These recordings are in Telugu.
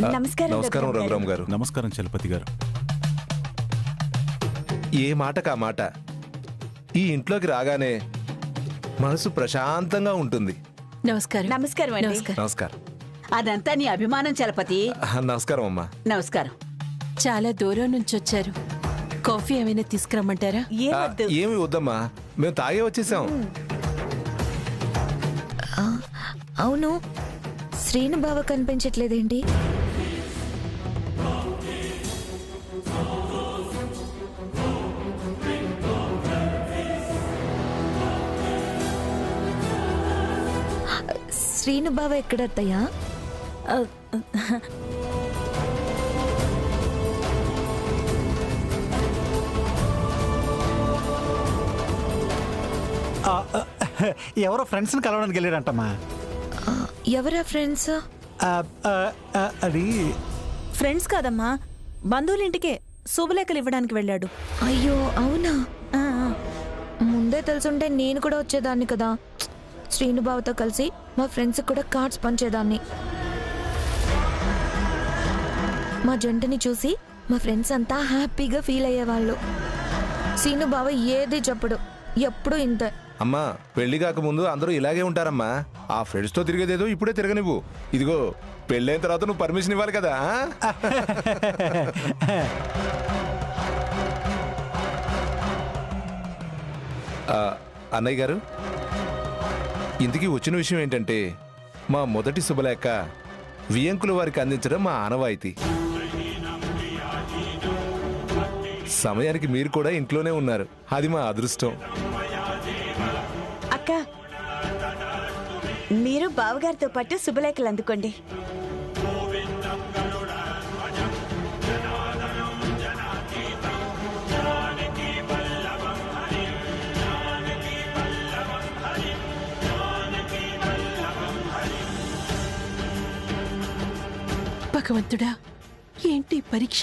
నమస్కారం నమస్కారం రఘురామ్ గారు. నమస్కారం చలపతి గారు. ఏ మాటకా మాట. ఈ ఇంట్లోకి రాగానే మనసు ప్రశాంతంగా ఉంటుంది. నమస్కారం. నమస్కారం అండి. నమస్కారం. అదంతా నీ అభిమానం చలపతి. నమస్కారం అమ్మా. నమస్కారం. చాలా దూరం నుంచి వచ్చారు. కాఫీ ఏమైనా తీసుకురమ్మంటారా? ఏమొద్దు. ఏమి వద్దమ్మా, మేము తాగే వచ్చేసాం. అవును, శ్రీను బావ కనిపించట్లేదేంటి? శ్రీను బావ ఎక్కడత్తయ్యా? ఎవరో ఫ్రెండ్స్ని కలవడానికి వెళ్ళారంటమ్మా. ఎవరా ఫ్రెండ్స్? అది ఫ్రెండ్స్ కాదమ్మా, బంధువులింటికే శుభలేఖలు ఇవ్వడానికి వెళ్ళాడు. అయ్యో అవునా? ముందే తెలుసుంటే నేను కూడా వచ్చేదాన్ని కదా. శ్రీను బావతో కలిసి మా ఫ్రెండ్స్ కూడా కార్డ్స్ పంచేదాన్ని. మా జంటని చూసి మా ఫ్రెండ్స్ అంతా హ్యాపీగా ఫీల్ అయ్యేవాళ్ళు. శ్రీను బావ ఏది చెప్పడు, ఎప్పుడు ఇంతే. అమ్మా, పెళ్లి కాకముందు అందరూ ఇలాగే ఉంటారమ్మా. ఆ ఫ్రెండ్స్ తో తిరిగేదేదో ఇప్పుడే తిరగనివ్వు. ఇదిగో పెళ్ళైన తర్వాత నువ్వు పర్మిషన్ ఇవ్వాలి కదా. అన్నయ్య గారు, ఇంతకీ వచ్చిన విషయం ఏంటంటే, మా మొదటి శుభలేఖ వియంకుల వారికి అందించడం మా ఆనవాయితీ. సమయానికి మీరు కూడా ఇంట్లోనే ఉన్నారు. అది మా అదృష్టం. అక్క, మీరు బావగారితో పాటు శుభలేఖలు అందుకోండి. భగవంతుడా, ఏంటి పరీక్ష?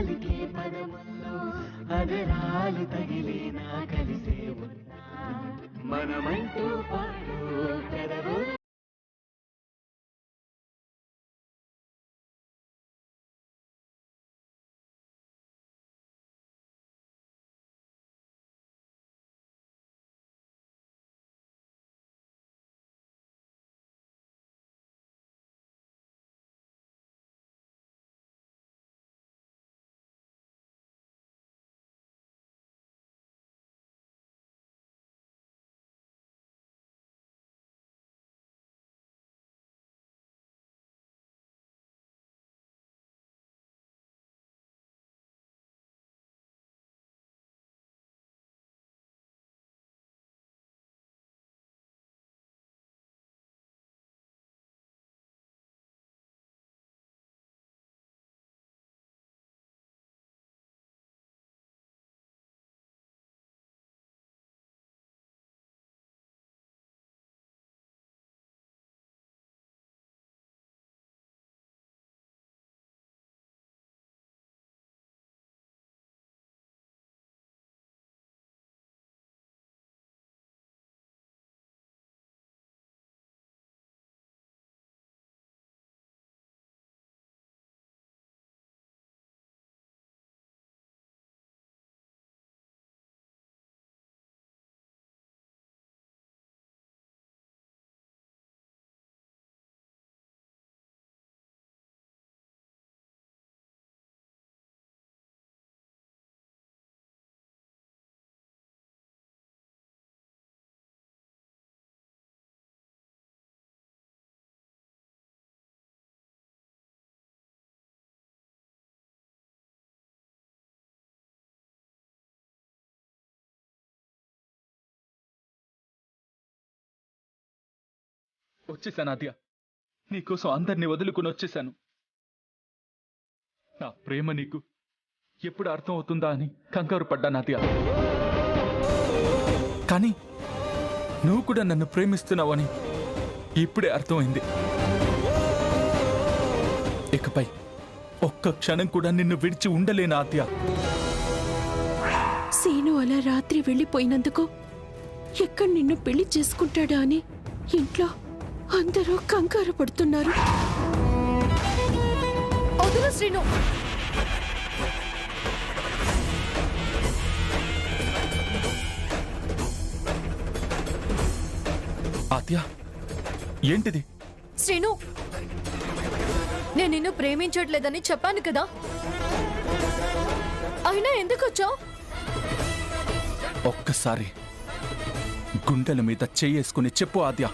పలికే పదముల్లో అదరాలు తగిలేనా కలిసే ఉన్నా మనమంటూ పాడు కదవు. వచ్చేసాను ఆద్య, నీకోసం అందరినీ వదులుకుని వచ్చేసాను. నా ప్రేమ నీకు ఎప్పుడు అర్థం అవుతుందా అని కంగారు పడ్డాను ఆద్య. కానీ నువ్వు కూడా నన్ను ప్రేమిస్తున్నావని ఇప్పుడే అర్థమైంది. ఇకపై ఒక్క క్షణం కూడా నిన్ను విడిచి ఉండలేను ఆద్య. సీను అలా రాత్రి వెళ్ళిపోయినందుకు ఎక్కడ నిన్ను పెళ్లి చేసుకుంటాడా అని ఇంట్లో అందరూ కంగారు పడుతున్నారు. వదులు శ్రీను. ఆద్య, ఏంటిది? శ్రీను, నేను నిన్ను ప్రేమించట్లేదని చెప్పాను కదా, అయినా ఎందుకు వచ్చావు? ఒక్కసారి గుండెల మీద చెయ్యేసుకుని చెప్పు ఆద్య,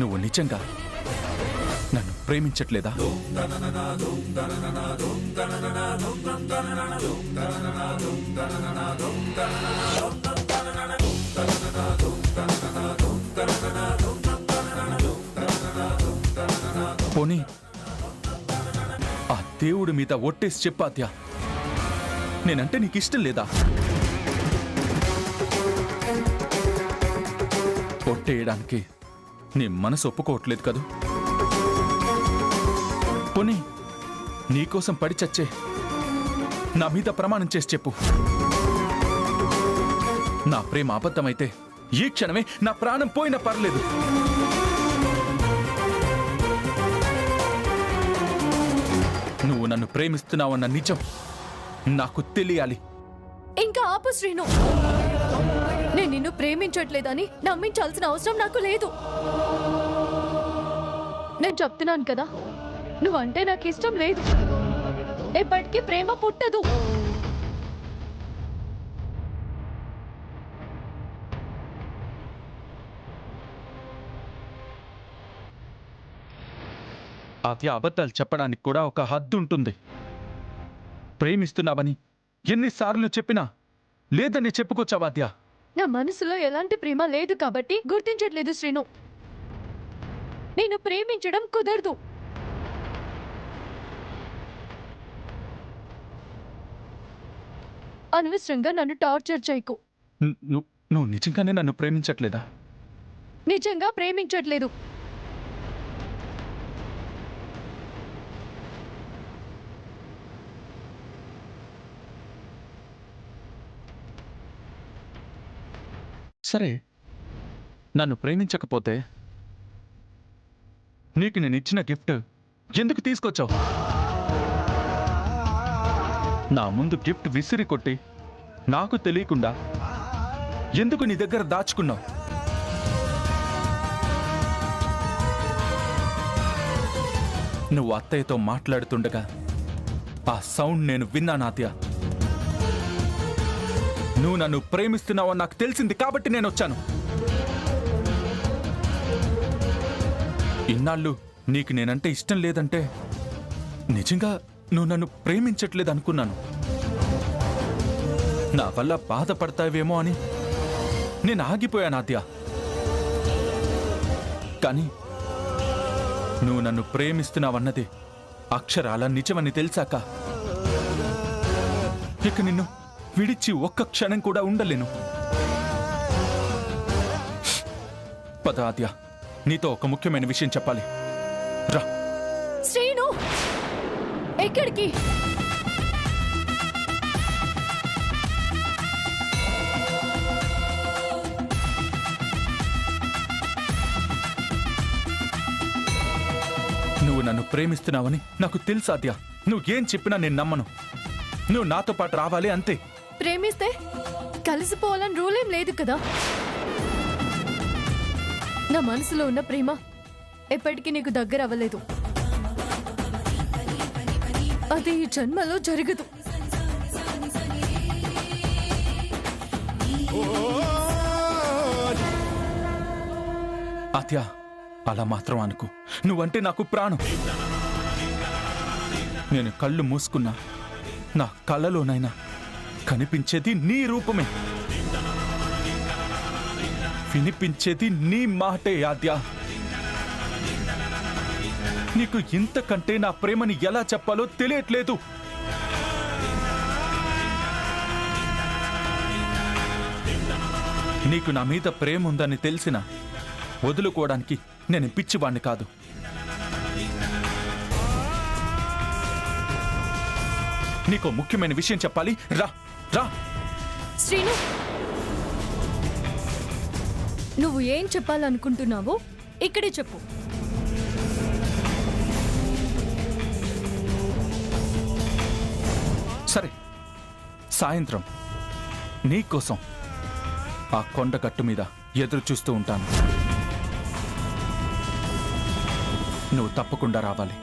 నువ్వు నిజంగా నన్ను ప్రేమించట్లేదా? పోనీ ఆ దేవుడి మీద ఒట్టేసి చెప్పాద్యా, నేనంటే నీకు ఇష్టం లేదా? ఒట్టేయడానికి నీ మనసు ఒప్పుకోవట్లేదు కదూ? పోనీ నీకోసం పడి చచ్చే నా మీద ప్రమాణం చేసి చెప్పు. నా ప్రేమ అబద్ధమైతే ఈ క్షణమే నా ప్రాణం పోయినా పర్లేదు. నువ్వు నన్ను ప్రేమిస్తున్నావన్న నిజం నాకు తెలియాలి. ఇంకా ఆపు శ్రీను. నేను నిన్ను ప్రేమించట్లేదని నమ్మించాల్సిన అవసరం నాకు లేదు. నేను చెప్తున్నాను కదా, నువ్వంటే నాకు ఇష్టం లేదు. ఎప్పటికీ ప్రేమ పుట్టదు. ఆద్య, అబద్ధాలు చెప్పడానికి కూడా ఒక హద్దు ఉంటుంది. ప్రేమిస్తున్నావని ఎన్నిసార్లు చెప్పినా లేదని చెప్పుకోవచ్చావాద్య. నా మనసులో ఎలాంటి ప్రేమ లేదు కాబట్టి గుర్తించట్లేదు శ్రీను. నేను ప్రేమించడం కుదరదు. అనవసరంగా నన్ను టార్చర్ చేయకు. నువ్వు నిజంగానే నన్ను ప్రేమించట్లేదా? నిజంగా ప్రేమించట్లేదు. సరే, నన్ను ప్రేమించకపోతే నీకు నేను ఇచ్చిన గిఫ్ట్ ఎందుకు తీసుకొచ్చావు? నా ముందు గిఫ్ట్ విసిరి కొట్టి నాకు తెలియకుండా ఎందుకు నీ దగ్గర దాచుకున్నావు? నువ్వు అత్తయ్యతో మాట్లాడుతుండగా ఆ సౌండ్ నేను విన్నాను ఆద్య. నువ్వు నన్ను ప్రేమిస్తున్నావో నాకు తెలిసింది కాబట్టి నేను వచ్చాను. ఇన్నాళ్ళు నీకు నేనంటే ఇష్టం లేదంటే నిజంగా నువ్వు నన్ను ప్రేమించట్లేదు అనుకున్నాను. నా వల్ల బాధపడతావేమో అని నేను ఆగిపోయాను ఆద్య. కానీ నువ్వు నన్ను ప్రేమిస్తున్నావన్నది అక్షరాల నిజమని తెలిసాక ఇక నిన్ను విడిచి ఒక్క క్షణం కూడా ఉండలేను. పద ఆద్య, నీతో ఒక ముఖ్యమైన విషయం చెప్పాలి. రా. శ్రీను, ఎక్కడికి? నువ్వు నన్ను ప్రేమిస్తున్నావని నాకు తెలుసు ఆద్య. నువ్వు ఏం చెప్పినా నేను నమ్మను. నువ్వు నాతో పాటు రావాలి అంతే. ప్రేమిస్తే కలిసిపోవాలని రూల్ ఏం లేదు కదా. నా మనసులో ఉన్న ప్రేమ ఎప్పటికీ నీకు దగ్గర అవ్వలేదు. అది ఈ జన్మలో జరగదు. ఆద్య, అలా మాత్రం అనుకు. నువ్వంటే నాకు ప్రాణం. నేను కళ్ళు మూసుకున్నా నా కళ్ళలోనైనా కనిపించేది నీ రూపమే, వినిపించేది నీ మాటే ఆద్య. నీకు ఇంతకంటే నా ప్రేమని ఎలా చెప్పాలో తెలియట్లేదు. నీకు నా మీద ప్రేమ ఉందని తెలిసినా వదులుకోవడానికి నేను పిచ్చివాణ్ణి కాదు. నీకో ముఖ్యమైన విషయం చెప్పాలి. రా రా. శ్రీను, నువ్వు ఏం చెప్పాలనుకుంటున్నావో ఇక్కడే చెప్పు. సరే, సాయంత్రం నీకోసం ఆ కొండగట్టు మీద ఎదురు చూస్తూ ఉంటాను. నువ్వు తప్పకుండా రావాలి.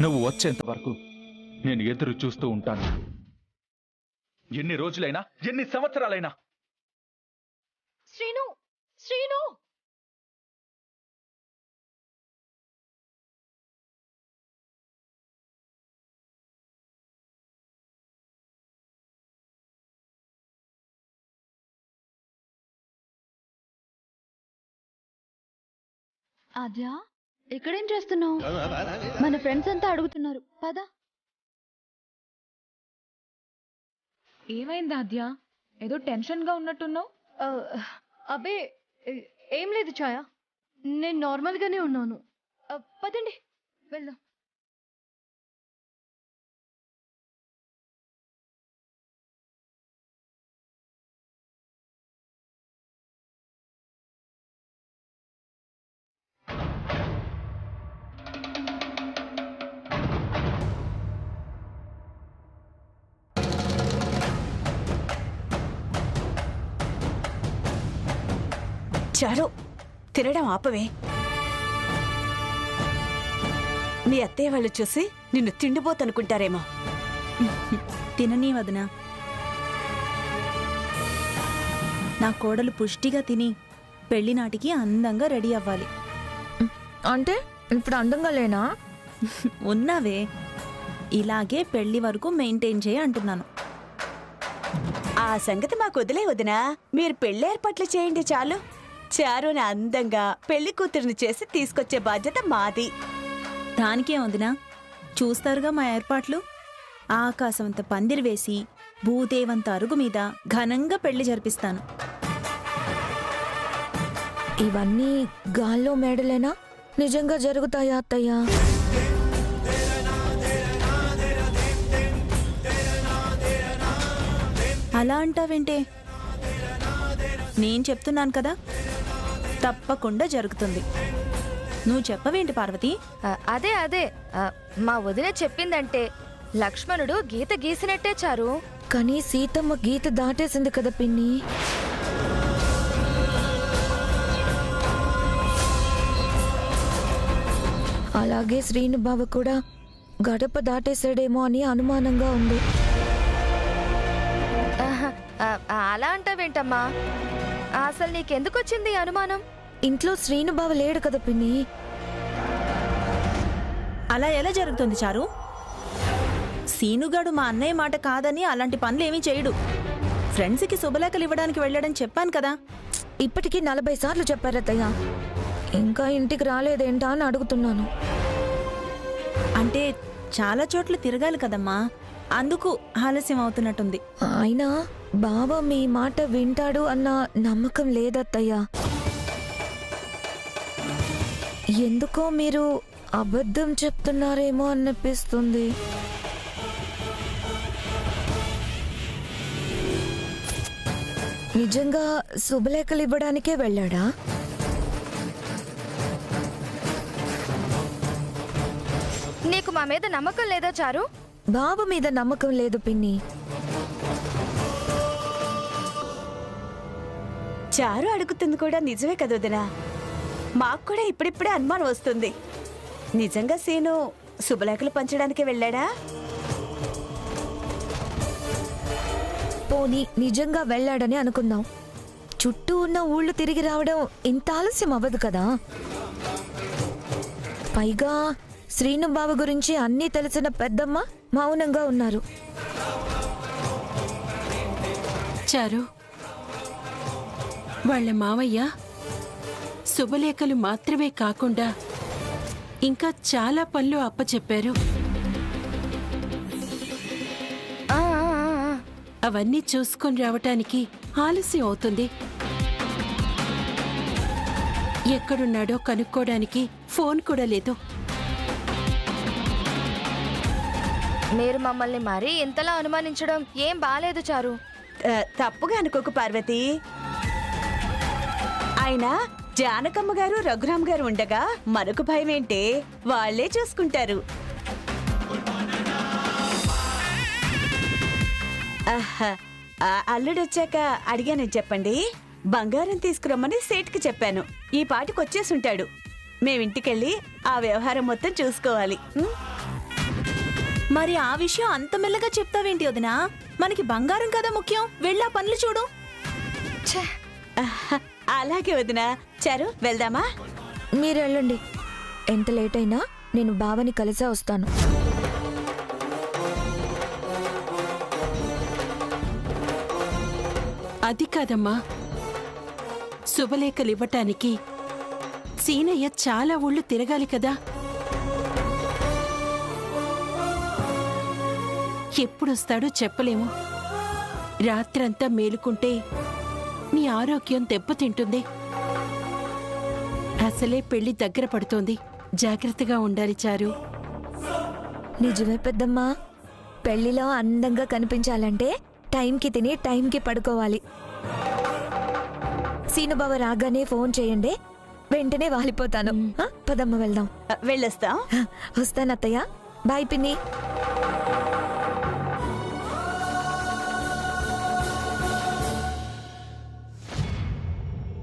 నువ్వు వచ్చేంత వరకు నేను ఎదురు చూస్తూ ఉంటాను. ఎన్ని రోజులైనా, ఎన్ని సంవత్సరాలైనా. శ్రీను, శ్రీను. ఆద్య, ఇక్కడేం చేస్తున్నావు? మన ఫ్రెండ్స్ అంతా అడుగుతున్నారు, పద. ఏమైంది ఆద్య? ఏదో టెన్షన్ గా ఉన్నట్టున్నావు. అబే, ఏం లేదు ఛాయా, నేను నార్మల్ గానే ఉన్నాను. పదండి వెళ్దాం. చాలు, తినడం ఆపవే. మీ అత్తయ్య వాళ్ళు చూసి నిన్ను తిండిపోతనుకుంటారేమో. తిననీ వదినా. నా కోడలు పుష్టిగా తిని పెళ్లి నాటికి అందంగా రెడీ అవ్వాలి. అంటే ఇప్పుడు అందంగా లేనా? ఉన్నావే, ఇలాగే పెళ్లి వరకు మెయింటైన్ చేయ అంటున్నాను. ఆ సంగతి మాకు వదిలే వదినా. మీరు పెళ్లి ఏర్పాట్లు చేయండి చాలు. చారుని అందంగా పెళ్లి కూతురుని చేసి తీసుకొచ్చే బాధ్యత మాది. దానికే వదినా, చూస్తారుగా మా ఏర్పాట్లు. ఆకాశమంత పందిరి వేసి భూదేవంత అరుగు మీద ఘనంగా పెళ్లి జరిపిస్తాను. ఇవన్నీ గాల్లో మేడలేనా? నిజంగా జరుగుతాయా అత్తయ్య? అలా అంటావేంటే? నేను చెప్తున్నాను కదా, తప్పకుండా జరుగుతుంది. నువ్వు చెప్పవేంటి పార్వతి? అదే మా వదిన చెప్పిందంటే లక్ష్మణుడు గీత గీసినట్టే చారు. కానీ సీతమ్మ గీత దాటేసింది కదా పిన్ని. అలాగే శ్రీను బావ కూడా గడప దాటేశాడేమో అని అనుమానంగా ఉంది. అలా అంటావేంటమ్మా? అసలు నీకెందుకు వచ్చింది అనుమానం? ఇంట్లో శ్రీను బావ లేడు కదా పిన్ని. అలా ఎలా జరుగుతుంది చారు? సీనుగాడు మా అన్నయ్య మాట కాదని అలాంటి పనులు ఏమీ చేయడు. ఫ్రెండ్స్కి శుభలేఖలు ఇవ్వడానికి వెళ్ళాడని చెప్పాను కదా. ఇప్పటికీ 40 సార్లు చెప్పారత్తయ్య. ఇంకా ఇంటికి రాలేదేంటా అని అడుగుతున్నాను. అంటే చాలా చోట్ల తిరగాలి కదమ్మా, అందుకు ఆలస్యం అవుతున్నట్టుంది. అయినా బావ మీ మాట వింటాడు అన్న నమ్మకం లేదత్తయ్య. ఎందుకో మీరు అబద్ధం చెప్తున్నారేమో అనిపిస్తుంది. నిజంగా శుభలేఖలు ఇవ్వడానికే వెళ్ళాడా? నీకు మా మీద నమ్మకం లేదా చారు? బాబు మీద నమ్మకం లేదు పిన్ని. చారు అడుగుతుంది కూడా నిజమే కదా వదినా. మాకు కూడా ఇప్పుడిప్పుడే అనుమానం వస్తుంది. నిజంగా సీను శుభలేఖలు పంచడానికి వెళ్ళాడా? పోనీ నిజంగా వెళ్ళాడని అనుకుందాం. చుట్టూ ఉన్న ఊళ్ళు తిరిగి రావడం ఇంత ఆలస్యం అవ్వదు కదా. పైగా శ్రీను బావ గురించి అన్నీ తెలిసిన పెద్దమ్మ మౌనంగా ఉన్నారు. చారు, వాళ్ళ మావయ్య శుభలేఖలు మాత్రమే కాకుండా ఇంకా చాలా పనులు అప్పచెప్పారు. అవన్నీ చూసుకొని రావటానికి ఆలస్యం అవుతుంది. ఎక్కడున్నాడో కనుక్కోడానికి ఫోన్ కూడా లేదు. మీరు మమ్మల్ని మరీ ఇంతలా అనుమానించడం ఏం బాలేదు చారు. తప్పుగా అనుకోకు పార్వతి. ఆయన జానకమ్మ గారు రఘురామ్ గారు ఉండగా మనకు భయం ఏంటే? వాళ్లే చూసుకుంటారు. అల్లుడొచ్చాక అడిగానని చెప్పండి. బంగారం తీసుకురమ్మని సేట్కి చెప్పాను. ఈ పాటికి వచ్చేసుంటాడు. మేమింటికెళ్ళి ఆ వ్యవహారం మొత్తం చూసుకోవాలి. మరి ఆ విషయం అంత మెల్లగా చెప్తావేంటి వదినా? మనకి బంగారం కదా ముఖ్యం. వెళ్ళా పనులు చూడు. అలాగే వదినా. చారు వెళ్దామా? మీరు వెళ్ళండి. ఎంత లేట్ అయినా నేను బావని కలిసే వస్తాను. అది కాదమ్మా, శుభలేఖలు ఇవ్వటానికి సీనయ్య చాలా ఊళ్ళు తిరగాలి కదా. ఎప్పుడొస్తాడో చెప్పలేము. రాత్రంతా మేలుకుంటే నీ ఆరోగ్యం దెబ్బతింటుంది. అసలే పెళ్లి దగ్గర పడుతోంది. జాగ్రత్తగా ఉండాలి చారు. నిజమే పెద్దమ్మా. పెళ్లిలో అందంగా కనిపించాలంటే టైంకి తిని టైంకి పడుకోవాలి. సీనుబావ రాగానే ఫోన్ చేయండి, వెంటనే వాలిపోతాను. పదమ్మ వెళ్దాం. వెళ్ళొస్తాం. వస్తానత్తయ్య. బాయ్ పిన్ని.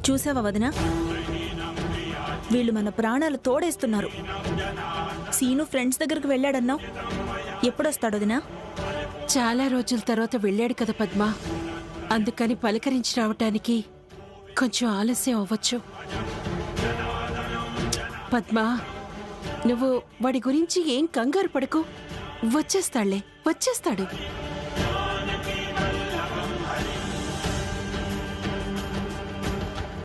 చూసావా వదినా, వీళ్ళు మన ప్రాణాలు తోడేస్తున్నారు. సీను ఫ్రెండ్స్ దగ్గరకు వెళ్ళాడన్నావు, ఎప్పుడొస్తాడు వదినా? చాలా రోజుల తర్వాత వెళ్ళాడు కదా పద్మ, అందుకని పలకరించి రావటానికి కొంచెం ఆలస్యం అవ్వచ్చు. పద్మ, నువ్వు వాడి గురించి ఏం కంగారు పడకు. వచ్చేస్తాడులే, వచ్చేస్తాడు.